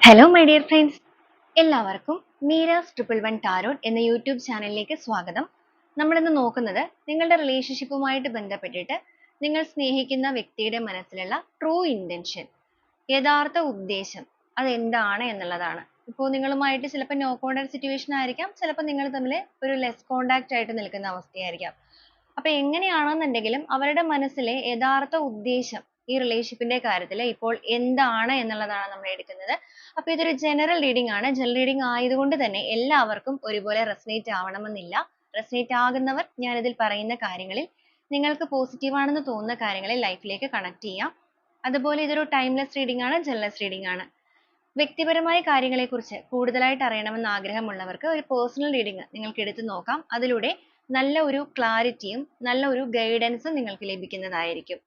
Hello my dear friends, എല്ലാവർക്കും Meera's triple one tarot എന്ന YouTube ചാനലിലേക്ക് സ്വാഗതം. നമ്മളിന്ന് നോക്കുന്നത് നിങ്ങളുടെ റിലേഷൻഷിപ്പുമായിട്ട് ബന്ധപ്പെട്ടിട്ട് നിങ്ങൾ സ്നേഹിക്കുന്ന വ്യക്തിയുടെ മനസ്സിലുള്ള ട്രൂ ഇൻറ്റൻഷൻ, യഥാർത്ഥ ഉദ്ദേശം അതെന്താണ് എന്നുള്ളതാണ്. ഇപ്പോൾ നിങ്ങളുമായിട്ട് ചിലപ്പോൾ നോ കോണ്ടാക്ട് സിറ്റുവേഷൻ ആയിരിക്കാം, ചിലപ്പോൾ നിങ്ങൾ തമ്മിൽ ഒരു ലെസ് കോണ്ടാക്ട് ആയിട്ട് നിൽക്കുന്ന അവസ്ഥയായിരിക്കാം. അപ്പൊ എങ്ങനെയാണെന്നുണ്ടെങ്കിലും അവരുടെ മനസ്സിലെ യഥാർത്ഥ ഉദ്ദേശം ഈ റിലേഷൻഷിപ്പിന്റെ കാര്യത്തിൽ ഇപ്പോൾ എന്താണ് എന്നുള്ളതാണ് നമ്മൾ എടുക്കുന്നത്. അപ്പൊ ഇതൊരു ജനറൽ റീഡിംഗ് ആണ്. ജനറൽ റീഡിംഗ് ആയതുകൊണ്ട് തന്നെ എല്ലാവർക്കും ഒരുപോലെ റെസനേറ്റ് ആവണമെന്നില്ല. റെസനേറ്റ് ആകുന്നവർ ഞാനിതിൽ പറയുന്ന കാര്യങ്ങളിൽ നിങ്ങൾക്ക് പോസിറ്റീവ് ആണെന്ന് തോന്നുന്ന കാര്യങ്ങളെ ലൈഫിലേക്ക് കണക്ട് ചെയ്യാം. അതുപോലെ ഇതൊരു ടൈംലെസ് റീഡിംഗ് ആണ്, ജനറൽ റീഡിംഗ് ആണ്. വ്യക്തിപരമായ കാര്യങ്ങളെക്കുറിച്ച് കൂടുതലായിട്ട് അറിയണമെന്ന് ആഗ്രഹമുള്ളവർക്ക് ഒരു പേഴ്സണൽ റീഡിംഗ് നിങ്ങൾക്ക് എടുത്തു നോക്കാം. അതിലൂടെ നല്ല ഒരു ക്ലാരിറ്റിയും നല്ല ഒരു ഗൈഡൻസും നിങ്ങൾക്ക് ലഭിക്കുന്നതായിരിക്കും.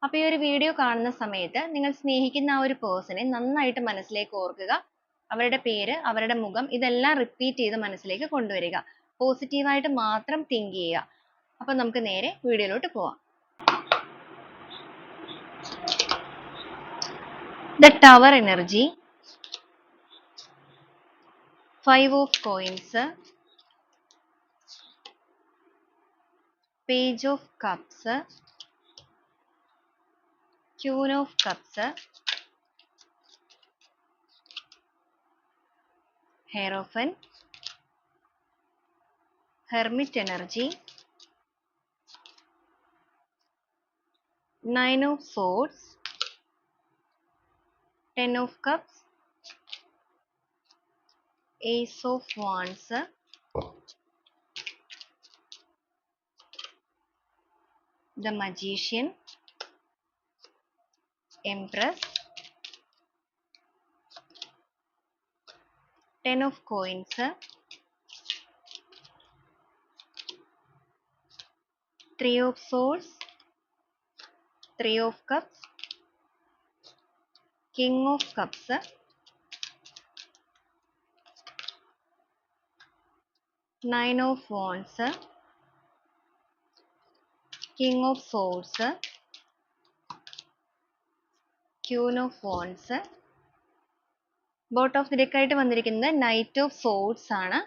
അപ്പോൾ ഈ ഒരു വീഡിയോ കാണുന്ന സമയത്ത് നിങ്ങൾ സ്നേഹിക്കുന്ന ആ ഒരു പേഴ്സണെ നന്നായിട്ട് മനസ്സിലേക്ക് ഓർക്കുക. അവരുടെ പേര്, അവരുടെ മുഖം ഇതെല്ലാം റിപ്പീറ്റ് ചെയ്ത് മനസ്സിലേക്ക് കൊണ്ടുവരിക. പോസിറ്റീവായിട്ട് മാത്രം തിങ്ക് ചെയ്യുക. അപ്പോൾ നമുക്ക് നേരെ വീഡിയോയിലോട്ട് പോവാം. The tower energy, 5 of coins, page of cups, queen of cups, hierophant, hermit energy, 9 of swords, 10 of cups, ace of wands, the magician, empress, 10 of coins, 3 of swords, 3 of cups, king of cups, 9 of wands, king of swords, queen of wands, boat of the deck ആയിട്ട് വന്നിരിക്കുന്നത് knight of swords ആണ്.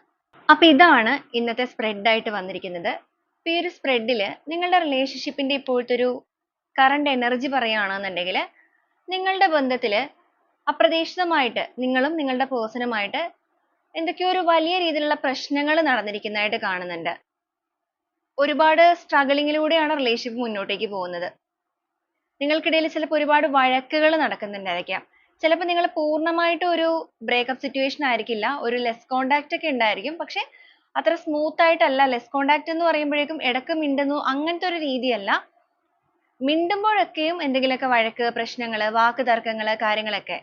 അപ്പൊ ഇതാണ് ഇന്നത്തെ spread ആയിട്ട് വന്നിരിക്കുന്നത്. ഇപ്പൊ ഈ ഒരു സ്പ്രെഡിൽ നിങ്ങളുടെ റിലേഷൻഷിപ്പിന്റെ ഇപ്പോഴത്തെ ഒരു കറണ്ട് എനർജി പറയുകയാണെന്നുണ്ടെങ്കിൽ നിങ്ങളുടെ ബന്ധത്തിൽ അപ്രതീക്ഷിതമായിട്ട് നിങ്ങളും നിങ്ങളുടെ പേഴ്സണുമായിട്ട് എന്തൊക്കെയോ ഒരു വലിയ രീതിയിലുള്ള പ്രശ്നങ്ങൾ നടന്നിരിക്കുന്നതായിട്ട് കാണുന്നുണ്ട്. ഒരുപാട് സ്ട്രഗിളിങ്ങിലൂടെയാണ് റിലേഷൻഷിപ്പ് മുന്നോട്ടേക്ക് പോകുന്നത്. നിങ്ങൾക്കിടയിൽ ചിലപ്പോൾ ഒരുപാട് വഴക്കുകൾ നടക്കുന്നുണ്ടായിരിക്കാം. ചിലപ്പോൾ നിങ്ങൾ പൂർണ്ണമായിട്ട് ഒരു ബ്രേക്കപ്പ് സിറ്റുവേഷൻ ആയിരിക്കില്ല, ഒരു ലെസ് കോണ്ടാക്ട് ഒക്കെ ഉണ്ടായിരിക്കും. പക്ഷെ അത്ര സ്മൂത്ത് ആയിട്ടല്ല. ലെസ് കോണ്ടാക്ട് എന്ന് പറയുമ്പോഴേക്കും ഇടക്ക് മിണ്ടുന്നു അങ്ങനത്തെ ഒരു രീതിയല്ല. മിണ്ടുമ്പോഴൊക്കെയും എന്തെങ്കിലുമൊക്കെ വഴക്ക്, പ്രശ്നങ്ങൾ, വാക്ക് തർക്കങ്ങൾ, കാര്യങ്ങളൊക്കെ.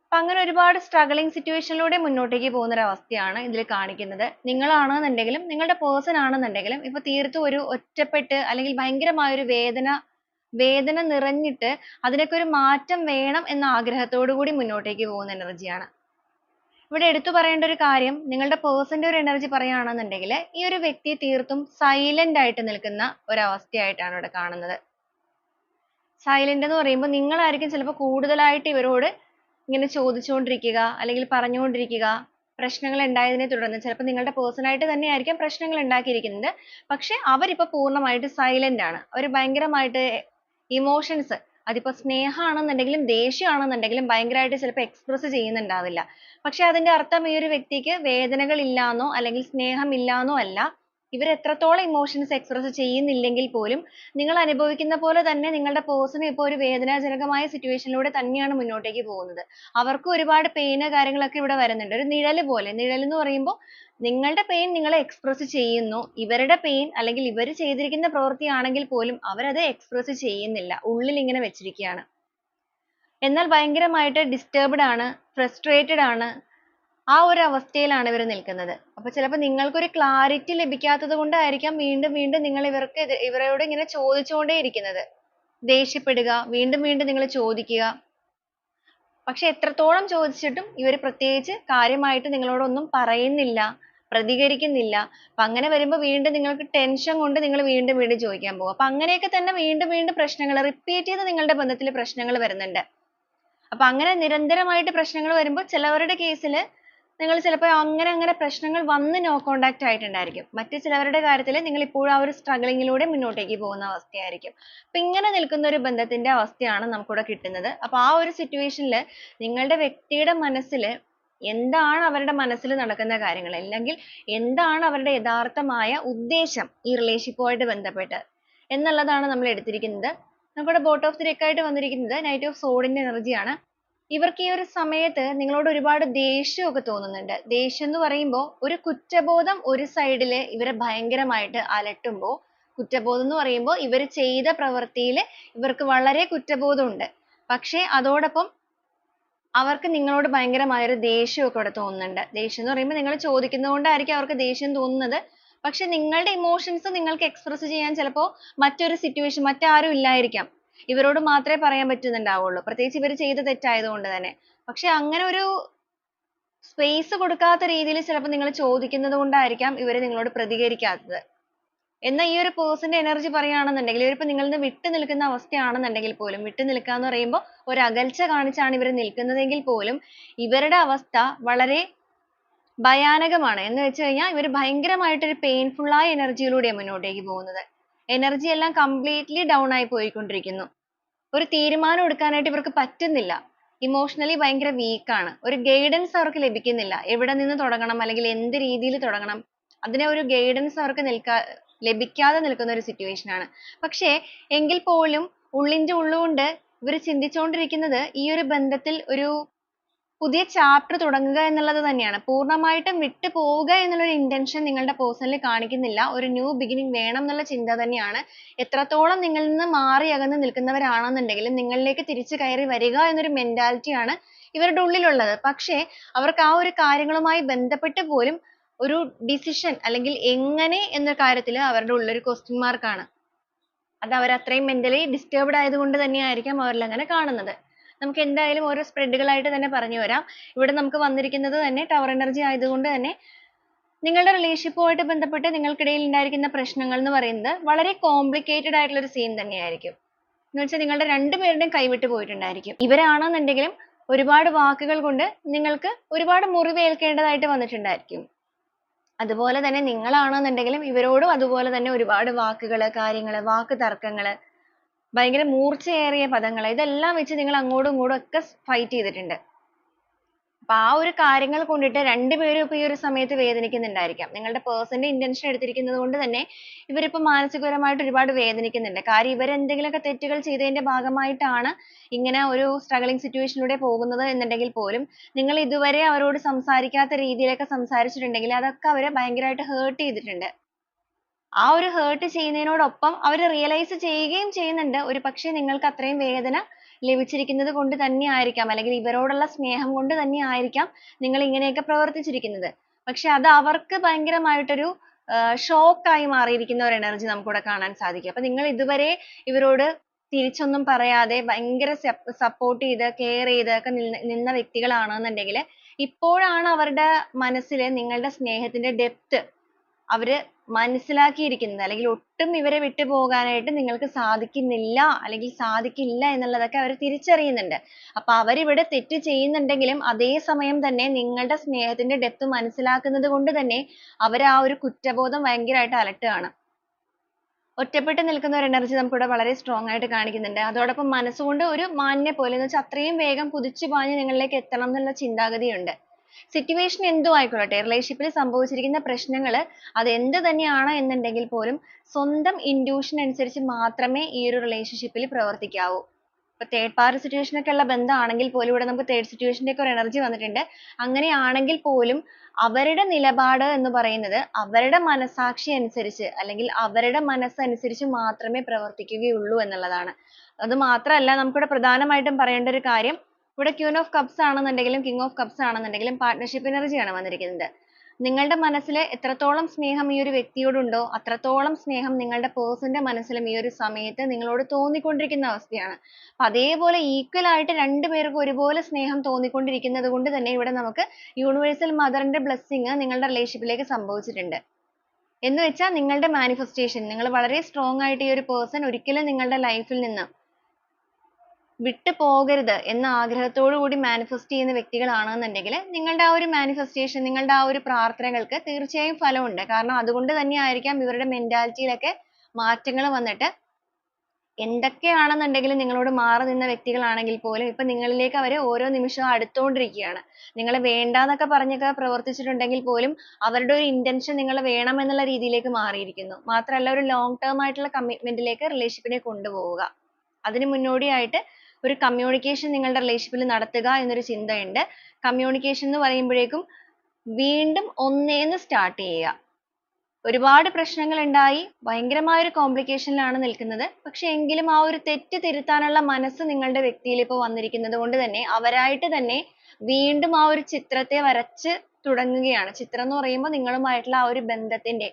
അപ്പൊ അങ്ങനെ ഒരുപാട് സ്ട്രഗിളിങ് സിറ്റുവേഷനിലൂടെ മുന്നോട്ടേക്ക് പോകുന്ന ഒരു അവസ്ഥയാണ് ഇതിൽ കാണിക്കുന്നത്. നിങ്ങളാണെന്നുണ്ടെങ്കിലും നിങ്ങളുടെ പേഴ്സൺ ആണെന്നുണ്ടെങ്കിലും ഇപ്പൊ തീർത്തും ഒരു ഒറ്റപ്പെട്ട് അല്ലെങ്കിൽ ഭയങ്കരമായ ഒരു വേദന നിറഞ്ഞിട്ട് അതിനൊക്കെ ഒരു മാറ്റം വേണം എന്ന ആഗ്രഹത്തോടു കൂടി മുന്നോട്ടേക്ക് പോകുന്ന എനർജിയാണ്. ഇവിടെ എടുത്തു പറയേണ്ട ഒരു കാര്യം, നിങ്ങളുടെ പേഴ്സന്റെ ഒരു എനർജി പറയുകയാണെന്നുണ്ടെങ്കിൽ ഈ ഒരു വ്യക്തി തീർത്തും സൈലന്റ് ആയിട്ട് നിൽക്കുന്ന ഒരവസ്ഥയായിട്ടാണ് ഇവിടെ കാണുന്നത്. സൈലന്റ് എന്ന് പറയുമ്പോൾ നിങ്ങളായിരിക്കും ചിലപ്പോൾ കൂടുതലായിട്ട് ഇവരോട് ഇങ്ങനെ ചോദിച്ചുകൊണ്ടിരിക്കുക അല്ലെങ്കിൽ പറഞ്ഞുകൊണ്ടിരിക്കുക. പ്രശ്നങ്ങൾ ഉണ്ടായതിനെ തുടർന്ന് ചിലപ്പോൾ നിങ്ങളുടെ പേഴ്സൺ ആയിട്ട് തന്നെയായിരിക്കും പ്രശ്നങ്ങൾ ഉണ്ടാക്കിയിരിക്കുന്നത്. പക്ഷെ അവരിപ്പോ പൂർണ്ണമായിട്ട് സൈലന്റ് ആണ്. അവർ ഭയങ്കരമായിട്ട് ഇമോഷൻസ്, അതിപ്പോ സ്നേഹമാണെന്നുണ്ടെങ്കിലും ദേഷ്യമാണെന്നുണ്ടെങ്കിലും ഭയങ്കരമായിട്ട് ചിലപ്പോൾ എക്സ്പ്രസ് ചെയ്യുന്നുണ്ടാവില്ല. പക്ഷെ അതിന്റെ അർത്ഥം ഈ ഒരു വ്യക്തിക്ക് വേദനകൾ ഇല്ലാന്നോ അല്ലെങ്കിൽ സ്നേഹം ഇല്ലാന്നോ അല്ല. ഇവർ എത്രത്തോളം ഇമോഷൻസ് എക്സ്പ്രസ് ചെയ്യുന്നില്ലെങ്കിൽ പോലും നിങ്ങൾ അനുഭവിക്കുന്ന പോലെ തന്നെ നിങ്ങളുടെ പേഴ്സൺ ഇപ്പോൾ ഒരു വേദനാജനകമായ സിറ്റുവേഷനിലൂടെ തന്നെയാണ് മുന്നോട്ടേക്ക് പോകുന്നത്. അവർക്കും ഒരുപാട് പെയിൻ കാര്യങ്ങളൊക്കെ ഇവിടെ വരുന്നുണ്ട്. ഒരു നിഴല് പോലെ. നിഴൽ എന്ന് പറയുമ്പോൾ നിങ്ങളുടെ പെയിൻ നിങ്ങൾ എക്സ്പ്രസ് ചെയ്യുന്നു. ഇവരുടെ പെയിൻ അല്ലെങ്കിൽ ഇവർ ചെയ്തിരിക്കുന്ന പ്രവൃത്തിയാണെങ്കിൽ പോലും അവരത് എക്സ്പ്രസ് ചെയ്യുന്നില്ല, ഉള്ളിൽ ഇങ്ങനെ വെച്ചിരിക്കുകയാണ്. എന്നാൽ ഭയങ്കരമായിട്ട് ഡിസ്റ്റർബ്ഡ് ആണ്, ഫ്രസ്ട്രേറ്റഡ് ആണ്. ആ ഒരു അവസ്ഥയിലാണ് ഇവർ നിൽക്കുന്നത്. അപ്പൊ ചിലപ്പോൾ നിങ്ങൾക്കൊരു ക്ലാരിറ്റി ലഭിക്കാത്തത് കൊണ്ടായിരിക്കാം വീണ്ടും വീണ്ടും നിങ്ങൾ ഇവരോട് ഇങ്ങനെ ചോദിച്ചുകൊണ്ടേയിരിക്കുന്നത്. ദേഷ്യപ്പെടുക, വീണ്ടും വീണ്ടും നിങ്ങൾ ചോദിക്കുക. പക്ഷെ എത്രത്തോളം ചോദിച്ചിട്ടും ഇവർ പ്രത്യേകിച്ച് കാര്യമായിട്ട് നിങ്ങളോടൊന്നും പറയുന്നില്ല, പ്രതികരിക്കുന്നില്ല. അപ്പൊ അങ്ങനെ വരുമ്പോൾ വീണ്ടും നിങ്ങൾക്ക് ടെൻഷൻ കൊണ്ട് നിങ്ങൾ വീണ്ടും വീണ്ടും ചോദിക്കാൻ പോകും. അപ്പൊ അങ്ങനെയൊക്കെ തന്നെ വീണ്ടും വീണ്ടും പ്രശ്നങ്ങൾ റിപ്പീറ്റ് ചെയ്ത് നിങ്ങളുടെ ബന്ധത്തിൽ പ്രശ്നങ്ങൾ വരുന്നുണ്ട്. അപ്പൊ അങ്ങനെ നിരന്തരമായിട്ട് പ്രശ്നങ്ങൾ വരുമ്പോൾ ചിലവരുടെ കേസിൽ നിങ്ങൾ ചിലപ്പോൾ അങ്ങനെ പ്രശ്നങ്ങൾ വന്ന് നോ കോണ്ടാക്ട് ആയിട്ടുണ്ടായിരിക്കും. മറ്റു ചിലവരുടെ കാര്യത്തിൽ നിങ്ങൾ ഇപ്പോഴും ആ ഒരു സ്ട്രഗിളിങ്ങിലൂടെ മുന്നോട്ടേക്ക് പോകുന്ന അവസ്ഥയായിരിക്കും. അപ്പൊ ഇങ്ങനെ നിൽക്കുന്ന ഒരു ബന്ധത്തിന്റെ അവസ്ഥയാണ് നമുക്കിവിടെ കിട്ടുന്നത്. അപ്പൊ ആ ഒരു സിറ്റുവേഷനിൽ നിങ്ങളുടെ വ്യക്തിയുടെ മനസ്സിൽ എന്താണ് അവരുടെ മനസ്സിൽ നടക്കുന്ന കാര്യങ്ങൾ, അല്ലെങ്കിൽ എന്താണ് അവരുടെ യഥാർത്ഥമായ ഉദ്ദേശം ഈ റിലേഷൻഷിപ്പുമായിട്ട് ബന്ധപ്പെട്ട് എന്നുള്ളതാണ് നമ്മൾ എടുത്തിരിക്കുന്നത്. നമ്മുടെ ബോട്ട് ഓഫ് ദി ഡെക്ക് ആയിട്ട് വന്നിരിക്കുന്നത് നൈറ്റ് ഓഫ് സോഡിന്റെ എനർജിയാണ്. ഇവർക്ക് ഈ ഒരു സമയത്ത് നിങ്ങളോട് ഒരുപാട് ദേഷ്യമൊക്കെ തോന്നുന്നുണ്ട്. ദേഷ്യം എന്ന് പറയുമ്പോൾ ഒരു കുറ്റബോധം ഒരു സൈഡിൽ ഇവരെ ഭയങ്കരമായിട്ട് അലട്ടുമ്പോൾ, കുറ്റബോധം എന്ന് പറയുമ്പോൾ ഇവർ ചെയ്ത പ്രവൃത്തിയിൽ ഇവർക്ക് വളരെ കുറ്റബോധമുണ്ട്. പക്ഷേ അതോടൊപ്പം അവർക്ക് നിങ്ങളോട് ഭയങ്കരമായ ഒരു ദേഷ്യമൊക്കെ ഇവിടെ തോന്നുന്നുണ്ട്. ദേഷ്യം എന്ന് പറയുമ്പോൾ നിങ്ങൾ ചോദിക്കുന്നത് കൊണ്ടായിരിക്കും അവർക്ക് ദേഷ്യം തോന്നുന്നത്. പക്ഷെ നിങ്ങളുടെ ഇമോഷൻസ് നിങ്ങൾക്ക് എക്സ്പ്രസ് ചെയ്യാൻ ചിലപ്പോൾ മറ്റൊരു സിറ്റുവേഷൻ, മറ്റാരും ഇല്ലായിരിക്കാം. ഇവരോട് മാത്രമേ പറയാൻ പറ്റുന്നുണ്ടാവുള്ളൂ, പ്രത്യേകിച്ച് ഇവർ ചെയ്ത തെറ്റായതുകൊണ്ട് തന്നെ. പക്ഷെ അങ്ങനെ ഒരു സ്പേസ് കൊടുക്കാത്ത രീതിയിൽ ചിലപ്പോൾ നിങ്ങൾ ചോദിക്കുന്നത് കൊണ്ടായിരിക്കാം ഇവർ നിങ്ങളോട് പ്രതികരിക്കാത്തത്. എന്നാൽ ഈ ഒരു പേഴ്സന്റെ എനർജി പറയുകയാണെന്നുണ്ടെങ്കിൽ, ഇവരിപ്പോൾ നിങ്ങളിൽ നിന്ന് വിട്ടു നിൽക്കുന്ന അവസ്ഥയാണെന്നുണ്ടെങ്കിൽ പോലും, വിട്ടു നിൽക്കുക എന്ന് പറയുമ്പോൾ ഒരു അകൽച്ച കാണിച്ചാണ് ഇവർ നിൽക്കുന്നതെങ്കിൽ പോലും ഇവരുടെ അവസ്ഥ വളരെ ഭയാനകമാണ്. എന്ന് വെച്ച് കഴിഞ്ഞാൽ ഇവർ ഭയങ്കരമായിട്ടൊരു പെയിൻഫുൾ ആയ എനർജിയിലൂടെയാണ് മുന്നോട്ടേക്ക് പോകുന്നത്. എനർജി എല്ലാം കംപ്ലീറ്റ്ലി ഡൗൺ ആയി പോയിക്കൊണ്ടിരിക്കുന്നു. ഒരു തീരുമാനം എടുക്കാനായിട്ട് ഇവർക്ക് പറ്റുന്നില്ല. ഇമോഷണലി ഭയങ്കര വീക്കാണ്. ഒരു ഗൈഡൻസ് അവർക്ക് ലഭിക്കുന്നില്ല. എവിടെ നിന്ന് തുടങ്ങണം, അല്ലെങ്കിൽ എന്ത് രീതിയിൽ തുടങ്ങണം, അതിനെ ഒരു ഗൈഡൻസ് അവർക്ക് ലഭിക്കാതെ നിൽക്കുന്ന ഒരു സിറ്റുവേഷൻ ആണ്. പക്ഷേ എങ്കിൽ പോലും ഉള്ളിന്റെ ഉള്ളുകൊണ്ട് ഇവർ ചിന്തിച്ചുകൊണ്ടിരിക്കുന്നത് ഈ ഒരു ബന്ധത്തിൽ ഒരു പുതിയ ചാപ്റ്റർ തുടങ്ങുക എന്നുള്ളത് തന്നെയാണ്. പൂർണ്ണമായിട്ടും വിട്ടു പോവുക എന്നുള്ളൊരു ഇന്റൻഷൻ നിങ്ങളുടെ പേഴ്സണിൽ കാണിക്കുന്നില്ല. ഒരു ന്യൂ ബിഗിനിങ് വേണം എന്നുള്ള ചിന്ത തന്നെയാണ്. എത്രത്തോളം നിങ്ങളിൽ നിന്ന് മാറി അകന്ന് നിൽക്കുന്നവരാണെന്നുണ്ടെങ്കിലും നിങ്ങളിലേക്ക് തിരിച്ചു കയറി വരിക എന്നൊരു മെന്റാലിറ്റി ആണ് ഇവരുടെ ഉള്ളിലുള്ളത്. പക്ഷേ അവർക്ക് ആ ഒരു കാര്യങ്ങളുമായി ബന്ധപ്പെട്ട് പോലും ഒരു ഡിസിഷൻ, അല്ലെങ്കിൽ എങ്ങനെ എന്ന കാര്യത്തിൽ അവരുടെ ഉള്ളൊരു ക്വസ്റ്റ്യൻ മാർക്കാണ്. അത് അവർ അത്രയും മെന്റലി ഡിസ്റ്റർബ്ഡ് ആയതുകൊണ്ട് തന്നെയായിരിക്കാം അവരിൽ അങ്ങനെ കാണുന്നത്. നമുക്ക് എന്തായാലും ഓരോ സ്പ്രെഡുകളായിട്ട് തന്നെ പറഞ്ഞു വരാം. ഇവിടെ നമുക്ക് വന്നിരിക്കുന്നത് തന്നെ ടവർ എനർജി ആയതുകൊണ്ട് തന്നെ നിങ്ങളുടെ റിലേഷൻഷിപ്പുമായിട്ട് ബന്ധപ്പെട്ട് നിങ്ങൾക്കിടയിൽ ഉണ്ടായിരിക്കുന്ന പ്രശ്നങ്ങൾ എന്ന് പറയുന്നത് വളരെ കോംപ്ലിക്കേറ്റഡ് ആയിട്ടുള്ള ഒരു സീൻ തന്നെയായിരിക്കും. എന്ന് വെച്ചാൽ നിങ്ങളുടെ രണ്ടുപേരുടെയും കൈവിട്ട് പോയിട്ടുണ്ടായിരിക്കും. ഇവരാണെന്നുണ്ടെങ്കിലും ഒരുപാട് വാക്കുകൾ കൊണ്ട് നിങ്ങൾക്ക് ഒരുപാട് മുറിവേൽക്കേണ്ടതായിട്ട് വന്നിട്ടുണ്ടായിരിക്കും. അതുപോലെ തന്നെ നിങ്ങളാണെന്നുണ്ടെങ്കിലും ഇവരോടും അതുപോലെ തന്നെ ഒരുപാട് വാക്കുകൾ, കാര്യങ്ങൾ, വാക്ക് തർക്കങ്ങൾ, ഭയങ്കര മൂർച്ചയേറിയ പദങ്ങൾ, ഇതെല്ലാം വെച്ച് നിങ്ങൾ അങ്ങോട്ടും ഇങ്ങോട്ടും ഒക്കെ ഫൈറ്റ് ചെയ്തിട്ടുണ്ട്. അപ്പൊ ആ ഒരു കാര്യങ്ങൾ കൊണ്ടിട്ട് രണ്ടുപേരും ഇപ്പൊ ഈ ഒരു സമയത്ത് വേദനിക്കുന്നുണ്ടായിരിക്കാം. നിങ്ങളുടെ പേഴ്സന്റെ ഇന്റൻഷൻ എടുത്തിരിക്കുന്നത് കൊണ്ട് തന്നെ ഇവരിപ്പോ മാനസികപരമായിട്ട് ഒരുപാട് വേദനിക്കുന്നുണ്ട്. കാര്യം ഇവരെന്തെങ്കിലുമൊക്കെ തെറ്റുകൾ ചെയ്തതിന്റെ ഭാഗമായിട്ടാണ് ഇങ്ങനെ ഒരു സ്ട്രഗിളിംഗ് സിറ്റുവേഷനിലൂടെ പോകുന്നത് എന്നുണ്ടെങ്കിൽ പോലും നിങ്ങൾ ഇതുവരെ അവരോട് സംസാരിക്കാത്ത രീതിയിലൊക്കെ സംസാരിച്ചിട്ടുണ്ടെങ്കിൽ അതൊക്കെ അവരെ ഭയങ്കരമായിട്ട് ഹേർട്ട് ചെയ്തിട്ടുണ്ട്. ആ ഒരു ഹേർട്ട് ചെയ്യുന്നതിനോടൊപ്പം അവർ റിയലൈസ് ചെയ്യുകയും ചെയ്യുന്നുണ്ട്, ഒരു പക്ഷേ നിങ്ങൾക്ക് അത്രയും വേദന ലഭിച്ചിരിക്കുന്നത് കൊണ്ട് തന്നെ ആയിരിക്കാം, അല്ലെങ്കിൽ ഇവരോടുള്ള സ്നേഹം കൊണ്ട് തന്നെ ആയിരിക്കാം നിങ്ങൾ ഇങ്ങനെയൊക്കെ പ്രവർത്തിച്ചിരിക്കുന്നത്. പക്ഷെ അത് അവർക്ക് ഭയങ്കരമായിട്ടൊരു ഷോക്കായി മാറിയിരിക്കുന്ന ഒരു എനർജി നമുക്കിവിടെ കാണാൻ സാധിക്കും. അപ്പൊ നിങ്ങൾ ഇതുവരെ ഇവരോട് തിരിച്ചൊന്നും പറയാതെ ഭയങ്കര സപ്പോർട്ട് ചെയ്ത് കെയർ ചെയ്ത് ഒക്കെ നിന്ന വ്യക്തികളാണെന്നുണ്ടെങ്കിൽ ഇപ്പോഴാണ് അവരുടെ മനസ്സിൽ നിങ്ങളുടെ സ്നേഹത്തിന്റെ ഡെപ്ത് അവര് മനസ്സിലാക്കിയിരിക്കുന്നത്, അല്ലെങ്കിൽ ഒട്ടും ഇവരെ വിട്ടു പോകാനായിട്ട് നിങ്ങൾക്ക് സാധിക്കുന്നില്ല, അല്ലെങ്കിൽ സാധിക്കില്ല എന്നുള്ളതൊക്കെ അവർ തിരിച്ചറിയുന്നുണ്ട്. അപ്പൊ അവരിവിടെ തെറ്റ് ചെയ്യുന്നുണ്ടെങ്കിലും അതേ സമയം തന്നെ നിങ്ങളുടെ സ്നേഹത്തിന്റെ ഡെപ്ത് മനസ്സിലാക്കുന്നത് കൊണ്ട് തന്നെ അവർ ആ ഒരു കുറ്റബോധം ഭയങ്കരമായിട്ട് അലട്ടുകയാണ്. ഒറ്റപ്പെട്ട് നിൽക്കുന്ന ഒരു എനർജി നമുക്കിവിടെ വളരെ സ്ട്രോങ് ആയിട്ട് കാണിക്കുന്നുണ്ട്. അതോടൊപ്പം മനസ്സുകൊണ്ട് ഒരു മാനിനെ പോലെ, എന്ന് വെച്ചാൽ അത്രയും വേഗം കുതിച്ചു പാഞ്ഞ് നിങ്ങളിലേക്ക് എത്തണം എന്നുള്ള ചിന്താഗതിയുണ്ട്. സിറ്റുവേഷൻ എന്തും ആയിക്കൊള്ളട്ടെ, റിലേഷൻഷിപ്പിൽ സംഭവിച്ചിരിക്കുന്ന പ്രശ്നങ്ങൾ അത് എന്ത് തന്നെയാണ് എന്നുണ്ടെങ്കിൽ പോലും സ്വന്തം ഇൻറ്റ്യൂഷൻ അനുസരിച്ച് മാത്രമേ ഈ ഒരു റിലേഷൻഷിപ്പിൽ പ്രവർത്തിക്കാവൂ. ഇപ്പൊ തേർഡ് പാർട്ടി സിറ്റുവേഷൻ ഒക്കെ ഉള്ള ബന്ധമാണെങ്കിൽ പോലും ഇവിടെ നമുക്ക് തേർഡ് സിറ്റുവേഷന്റെ ഒക്കെ ഒരു എനർജി വന്നിട്ടുണ്ട്. അങ്ങനെയാണെങ്കിൽ പോലും അവരുടെ നിലപാട് എന്ന് പറയുന്നത് അവരുടെ മനസാക്ഷി അനുസരിച്ച്, അല്ലെങ്കിൽ അവരുടെ മനസ്സനുസരിച്ച് മാത്രമേ പ്രവർത്തിക്കുകയുള്ളൂ എന്നുള്ളതാണ്. അത് മാത്രമല്ല നമുക്കിവിടെ പ്രധാനമായിട്ടും പറയേണ്ട ഒരു കാര്യം, ഇവിടെ ക്യൂൻ ഓഫ് കപ്സ് ആണെന്നുണ്ടെങ്കിലും കിങ് ഓഫ് കപ്സ് ആണെന്നുണ്ടെങ്കിലും പാർട്ട്ണർഷിപ്പ് എനർജിയാണ് വന്നിരിക്കുന്നത്. നിങ്ങളുടെ മനസ്സിൽ എത്രത്തോളം സ്നേഹം ഈ ഒരു വ്യക്തിയോടുണ്ടോ അത്രത്തോളം സ്നേഹം നിങ്ങളുടെ പേഴ്സന്റെ മനസ്സിലും ഈ ഒരു സമയത്ത് നിങ്ങളോട് തോന്നിക്കൊണ്ടിരിക്കുന്ന അവസ്ഥയാണ്. അപ്പൊ അതേപോലെ ഈക്വൽ ആയിട്ട് രണ്ടുപേർക്കും ഒരുപോലെ സ്നേഹം തോന്നിക്കൊണ്ടിരിക്കുന്നത് കൊണ്ട് തന്നെ ഇവിടെ നമുക്ക് യൂണിവേഴ്സൽ മദറിന്റെ ബ്ലെസ്സിങ് നിങ്ങളുടെ റിലേഷൻഷിപ്പിലേക്ക് സംഭവിച്ചിട്ടുണ്ട്. എന്ന് വെച്ചാൽ നിങ്ങളുടെ മാനിഫെസ്റ്റേഷൻ, നിങ്ങൾ വളരെ സ്ട്രോങ് ആയിട്ട് ഈ ഒരു പേഴ്സൺ ഒരിക്കലും നിങ്ങളുടെ ലൈഫിൽ നിന്ന് വിട്ടു പോകരുത് എന്ന ആഗ്രഹത്തോടു കൂടി മാനിഫെസ്റ്റ് ചെയ്യുന്ന വ്യക്തികളാണെന്നുണ്ടെങ്കിൽ നിങ്ങളുടെ ആ ഒരു മാനിഫെസ്റ്റേഷൻ, നിങ്ങളുടെ ആ ഒരു പ്രാർത്ഥനകൾക്ക് തീർച്ചയായും ഫലമുണ്ട്. കാരണം അതുകൊണ്ട് തന്നെയായിരിക്കാം ഇവരുടെ മെന്റാലിറ്റിയിലൊക്കെ മാറ്റങ്ങൾ വന്നിട്ട് എന്തൊക്കെയാണെന്നുണ്ടെങ്കിലും നിങ്ങളോട് മാറി നിന്ന വ്യക്തികളാണെങ്കിൽ പോലും ഇപ്പൊ നിങ്ങളിലേക്ക് അവർ ഓരോ നിമിഷവും അടുത്തുകൊണ്ടിരിക്കുകയാണ്. നിങ്ങളെ വേണ്ടാന്നൊക്കെ പറഞ്ഞൊക്കെ പ്രവർത്തിച്ചിട്ടുണ്ടെങ്കിൽ പോലും അവരുടെ ഒരു ഇന്റൻഷൻ നിങ്ങൾ വേണം എന്നുള്ള രീതിയിലേക്ക് മാറിയിരിക്കുന്നു. മാത്രമല്ല ഒരു ലോങ് ടേം ആയിട്ടുള്ള കമ്മിറ്റ്മെന്റിലേക്ക് റിലേഷൻഷിപ്പിനെ കൊണ്ടുപോവുക. അതിന് മുന്നോടിയായിട്ട് ഒരു കമ്മ്യൂണിക്കേഷൻ നിങ്ങളുടെ റിലേഷൻഷിപ്പിൽ നടത്തുക എന്നൊരു ചിന്തയുണ്ട്. കമ്മ്യൂണിക്കേഷൻ എന്ന് പറയുമ്പോഴേക്കും വീണ്ടും ഒന്നേന്ന് സ്റ്റാർട്ട് ചെയ്യുക. ഒരുപാട് പ്രശ്നങ്ങൾ ഉണ്ടായി ഭയങ്കരമായ ഒരു കോംപ്ലിക്കേഷനിലാണ് നിൽക്കുന്നത്. പക്ഷെ എങ്കിലും ആ ഒരു തെറ്റ് തിരുത്താനുള്ള മനസ്സ് നിങ്ങളുടെ വ്യക്തിയിൽ ഇപ്പോൾ വന്നിരിക്കുന്നത് കൊണ്ട് തന്നെ അവരായിട്ട് തന്നെ വീണ്ടും ആ ഒരു ചിത്രത്തെ വരച്ച് തുടങ്ങുകയാണ്. ചിത്രം എന്ന് പറയുമ്പോൾ നിങ്ങളുമായിട്ടുള്ള ആ ഒരു ബന്ധത്തിന്റെ,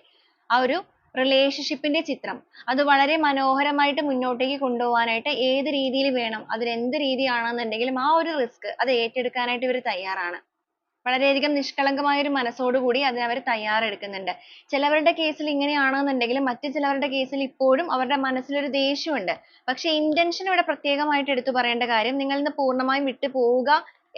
ആ ഒരു റിലേഷൻഷിപ്പിന്റെ ചിത്രം, അത് വളരെ മനോഹരമായിട്ട് മുന്നോട്ടേക്ക് കൊണ്ടുപോകാനായിട്ട് ഏത് രീതിയിൽ വേണം, അതിന് എന്ത് രീതിയാണെന്നുണ്ടെങ്കിലും ആ ഒരു റിസ്ക് അത് ഏറ്റെടുക്കാനായിട്ട് ഇവർ തയ്യാറാണ്. വളരെയധികം നിഷ്കളങ്കമായ ഒരു മനസ്സോടുകൂടി അതിന് അവർ തയ്യാറെടുക്കുന്നുണ്ട്. ചിലവരുടെ കേസിൽ ഇങ്ങനെയാണെന്നുണ്ടെങ്കിലും മറ്റു ചിലവരുടെ കേസിൽ ഇപ്പോഴും അവരുടെ മനസ്സിലൊരു ദേഷ്യമുണ്ട്. പക്ഷെ ഇന്റൻഷൻ ഇവിടെ പ്രത്യേകമായിട്ട് എടുത്തു പറയേണ്ട കാര്യം, നിങ്ങളിൽ നിന്ന് പൂർണ്ണമായും വിട്ടു പോവുക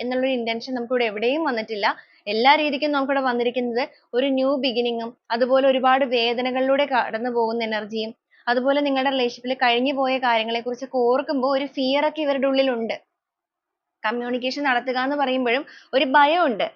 എന്നുള്ളൊരു ഇന്റൻഷൻ നമുക്കിവിടെ എവിടെയും വന്നിട്ടില്ല. എല്ലാ രീതിക്കും നമുക്കിവിടെ വന്നിരിക്കുന്നത് ഒരു ന്യൂ ബിഗിനിങ്ങും അതുപോലെ ഒരുപാട് വേദനകളിലൂടെ കടന്നു പോകുന്ന എനർജിയും അതുപോലെ നിങ്ങളുടെ റിലേഷൻഷിപ്പിൽ കഴിഞ്ഞു പോയ കാര്യങ്ങളെ കുറിച്ചൊക്കെ ഓർക്കുമ്പോൾ ഒരു ഫിയർ ഒക്കെ ഇവരുടെ ഉള്ളിലുണ്ട്. കമ്മ്യൂണിക്കേഷൻ നടത്തുക എന്ന് പറയുമ്പോഴും ഒരു ഭയമുണ്ട്.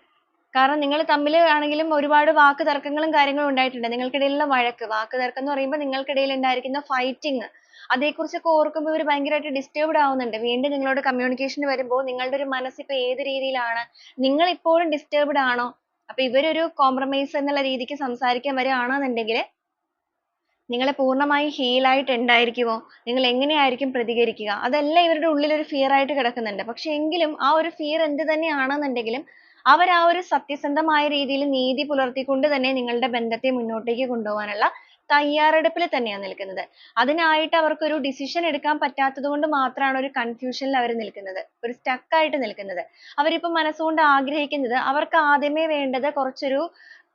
കാരണം നിങ്ങൾ തമ്മിൽ ആണെങ്കിലും ഒരുപാട് വാക്ക് തർക്കങ്ങളും കാര്യങ്ങളും ഉണ്ടായിട്ടുണ്ട്. നിങ്ങൾക്കിടയിലുള്ള വഴക്ക്, വാക്ക് തർക്കം എന്ന് പറയുമ്പോൾ നിങ്ങൾക്കിടയിൽ ഉണ്ടായിരിക്കുന്ന ഫൈറ്റിംഗ്, അതേക്കുറിച്ചൊക്കെ ഓർക്കുമ്പോൾ ഇവർ ഭയങ്കരമായിട്ട് ഡിസ്റ്റർബ്ഡ് ആവുന്നുണ്ട്. വീണ്ടും നിങ്ങളോട് കമ്മ്യൂണിക്കേഷൻ വരുമ്പോൾ നിങ്ങളുടെ ഒരു മനസ്സ് ഇപ്പൊ ഏത് രീതിയിലാണ്, നിങ്ങൾ ഇപ്പോഴും ഡിസ്റ്റർബ്ഡ് ആണോ? അപ്പൊ ഇവരൊരു കോംപ്രമൈസ് എന്നുള്ള രീതിക്ക് സംസാരിക്കാൻ വരികയാണെന്നുണ്ടെങ്കിൽ നിങ്ങൾ പൂർണ്ണമായും ഹീൽ ആയിട്ട് ഉണ്ടായിരിക്കുമോ? നിങ്ങൾ എങ്ങനെയായിരിക്കും പ്രതികരിക്കുക? അതെല്ലാം ഇവരുടെ ഉള്ളിൽ ഒരു ഫിയർ ആയിട്ട് കിടക്കുന്നുണ്ട്. പക്ഷെ എങ്കിലും ആ ഒരു ഫിയർ എന്ത് തന്നെയാണെന്നുണ്ടെങ്കിലും അവർ ആ ഒരു സത്യസന്ധമായ രീതിയിൽ നീതി പുലർത്തിക്കൊണ്ട് തന്നെ നിങ്ങളുടെ ബന്ധത്തെ മുന്നോട്ടേക്ക് കൊണ്ടുപോകാനുള്ള തയ്യാറെടുപ്പിൽ തന്നെയാണ് നിൽക്കുന്നത്. അതിനായിട്ട് അവർക്ക് ഒരു ഡിസിഷൻ എടുക്കാൻ പറ്റാത്തത് കൊണ്ട് മാത്രമാണ് ഒരു കൺഫ്യൂഷനിൽ അവർ നിൽക്കുന്നത്, ഒരു സ്റ്റക്ക് ആയിട്ട് നിൽക്കുന്നത്. അവരിപ്പോ മനസ്സുകൊണ്ട് ആഗ്രഹിക്കുന്നത്, അവർക്ക് ആദ്യമേ വേണ്ടത് കുറച്ചൊരു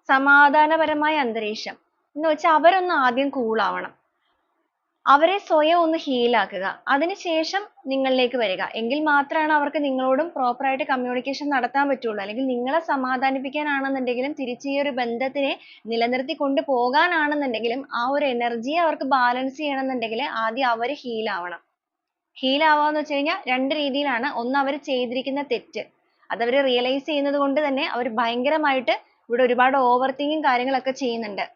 സമാധാനപരമായ അന്തരീക്ഷം. എന്ന് വെച്ചാൽ അവരൊന്ന് ആദ്യം കൂൾ ആവണം. അവരെ സ്വയം ഒന്ന് ഹീൽ ആക്കുക. അതിനുശേഷം നിങ്ങളിലേക്ക് വരിക. എങ്കിൽ മാത്രമാണ് അവർക്ക് നിങ്ങളോടും പ്രോപ്പർ ആയിട്ട് കമ്മ്യൂണിക്കേഷൻ നടത്താൻ പറ്റുള്ളൂ. അല്ലെങ്കിൽ നിങ്ങളെ സമാധാനിപ്പിക്കാനാണെന്നുണ്ടെങ്കിലും തിരിച്ച് ഈ ഒരു ബന്ധത്തിനെ നിലനിർത്തി കൊണ്ടുപോകാനാണെന്നുണ്ടെങ്കിലും ആ ഒരു എനർജിയെ അവർക്ക് ബാലൻസ് ചെയ്യണമെന്നുണ്ടെങ്കിൽ ആദ്യം അവർ ഹീൽ ആവണം. ഹീൽ ആവാന്ന് വെച്ച് കഴിഞ്ഞാൽ രണ്ട് രീതിയിലാണ്. ഒന്ന്, അവർ ചെയ്തിരിക്കുന്ന തെറ്റ് അതവർ റിയലൈസ് ചെയ്യുന്നത് കൊണ്ട് തന്നെ അവർ ഭയങ്കരമായിട്ട് ഇവിടെ ഒരുപാട് ഓവർ തിങ്കിങ് കാര്യങ്ങളൊക്കെ ചെയ്യുന്നുണ്ട്.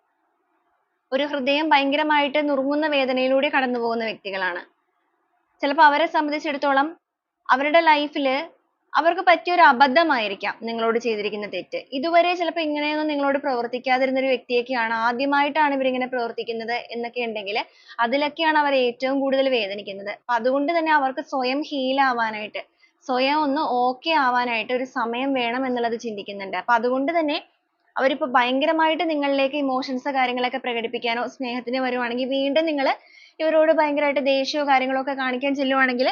ഒരു ഹൃദയം ഭയങ്കരമായിട്ട് നുറുങ്ങുന്ന വേദനയിലൂടെ കടന്നു പോകുന്ന വ്യക്തികളാണ്. ചിലപ്പോൾ അവരെ സംബന്ധിച്ചിടത്തോളം അവരുടെ ലൈഫിൽ അവർക്ക് പറ്റിയ ഒരു അബദ്ധമായിരിക്കാം നിങ്ങളോട് ചെയ്തിരിക്കുന്ന തെറ്റ്. ഇതുവരെ ചിലപ്പോൾ ഇങ്ങനെയൊന്നും നിങ്ങളോട് പ്രവർത്തിക്കാതിരുന്ന ഒരു വ്യക്തിയൊക്കെയാണ് ആദ്യമായിട്ടാണ് ഇവരിങ്ങനെ പ്രവർത്തിക്കുന്നത് എന്നൊക്കെ ഉണ്ടെങ്കിൽ അതിലൊക്കെയാണ് അവർ ഏറ്റവും കൂടുതൽ വേദനിക്കുന്നത്. അപ്പൊ അതുകൊണ്ട് തന്നെ അവർക്ക് സ്വയം ഹീൽ ആവാനായിട്ട്, സ്വയം ഒന്ന് ഓക്കെ ആവാനായിട്ട് ഒരു സമയം വേണം എന്നുള്ളത് ചിന്തിക്കുന്നുണ്ട്. അപ്പൊ അതുകൊണ്ട് തന്നെ അവരിപ്പോ ഭയങ്കരമായിട്ട് നിങ്ങളിലേക്ക് ഇമോഷൻസ് കാര്യങ്ങളൊക്കെ പ്രകടിപ്പിക്കാനോ സ്നേഹത്തിന് വരുവാണെങ്കിൽ വീണ്ടും നിങ്ങൾ ഇവരോട് ഭയങ്കരമായിട്ട് ദേഷ്യമോ കാര്യങ്ങളോ ഒക്കെ കാണിക്കാൻ ചെല്ലുവാണെങ്കിൽ